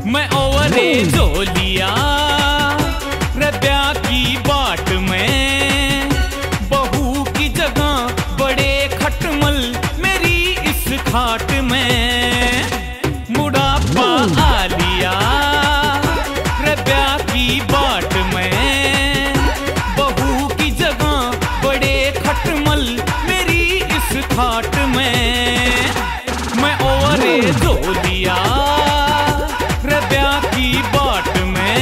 मैं ओवरे झोलिया रब्या की बाट में, बहू की जगह बड़े खटमल मेरी इस खाट में। बुढ़ापा आ लिया रब्या की बाट में, बहू की जगह बड़े खटमल मेरी इस खाट में। मैं ओवरे झोलिया रब्या की बाट में।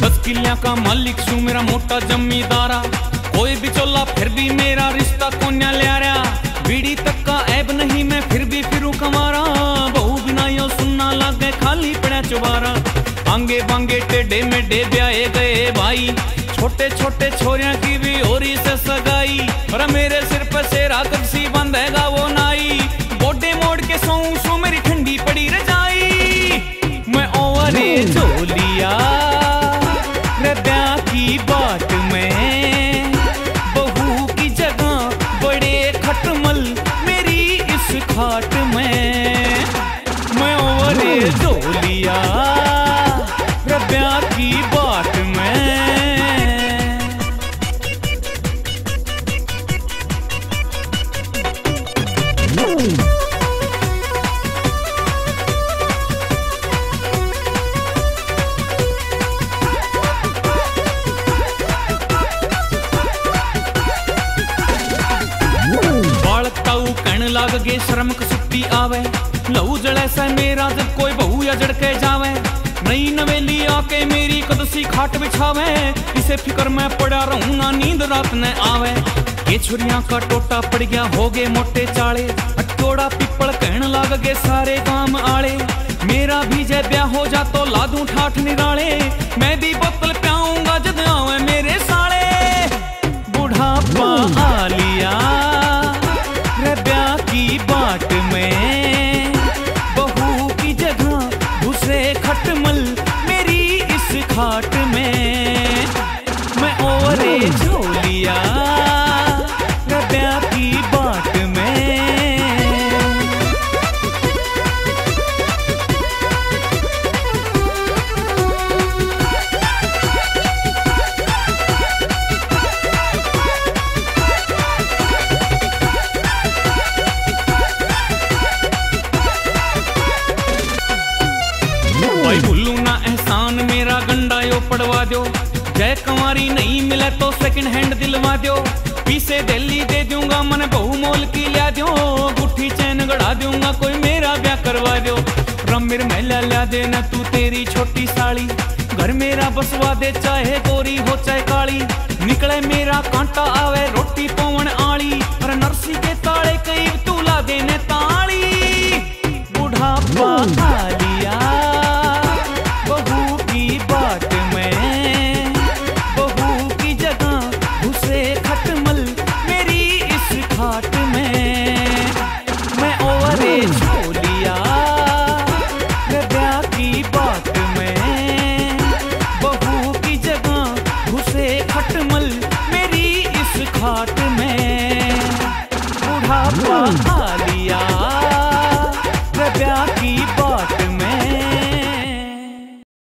दस किलियां का मालिक छू मेरा मोटा जमींदारा, कोई भी चोला फिर भी मेरा रिश्ता कोन्या ल्यारा। बीड़ी तक का ऐब नहीं मैं फिर भी फिरूं कमारा, बहू बिना यो सुनना लागे खाली पड़ा चुबारा। आंगे बांगे टेढ़े मेढ़े ब्याहे गए भाई, छोटे छोटे छोरियां की भी होरी से सगाई। और मेरे सिर पर सेरा कब्सी बंधेगा वो नाई, गोडे मोड़ के सोऊं सो मेरी ठंडी पड़ी रजाई। मैं ओवरे झोलिया रब्या की बाट में, बहू की जगह बड़े खटमल मेरी इस खाट में। मैं ओवरे झोलिया रब्या की बाट में। लाग गे शर्म कसुट्टी आवे, लहू जड़े से मेरा जब कोई बहू या जड़के जावे। नई नवेली आके मेरी कदसी खाट बिछावे, इसे फिक्र में पड़ा रहूं ना नींद रात न आवे। ये छुरियां का टोटा पड़ गया हो गए मोटे चाले, अटोड़ा पिपल कहन लाग गे सारे काम आले। मेरा भी जय ब्याह हो जा तो ला दूं ठाठ निराले, मैं भी बोतल प्याऊंगा जद आवे मेरे साले। बुढ़ापा आ लिया रब्या की बाट में, बहू की जगह घुसे खटमल मेरी इस खाट में। मैं ओवरे झोलिया रब्या की बाट में। भाई भूलू ना एहसान मेरा गंडा यो पड़वा दो, जय कंवारी नहीं मिले तो सेकंड हैंड दिलवा दो। पीसे दिल्ली दे दूंगा मन बहु मोल की ला दो, गुट्ठी चैन गड़ा दूंगा कोई मेरा ब्याह करवा दो। रमिर मेला ला देना तू तेरी छोटी साली, घर मेरा बसवा दे चाहे गोरी हो चाहे काली। निकले मेरा कांटा आवे रोटी पवन आली, और नरसी के ताले कई तू ला देने ताली। बुढ़ापा आ लिया बहू की बाट में, बहू की जगह घुसे खटमल मेरी इस खाट में। मैं ओवरे झोलिया रब्या की बाट में, बहू की जगह घुसे खटमल मेरी इस खाट में। बुढ़ापा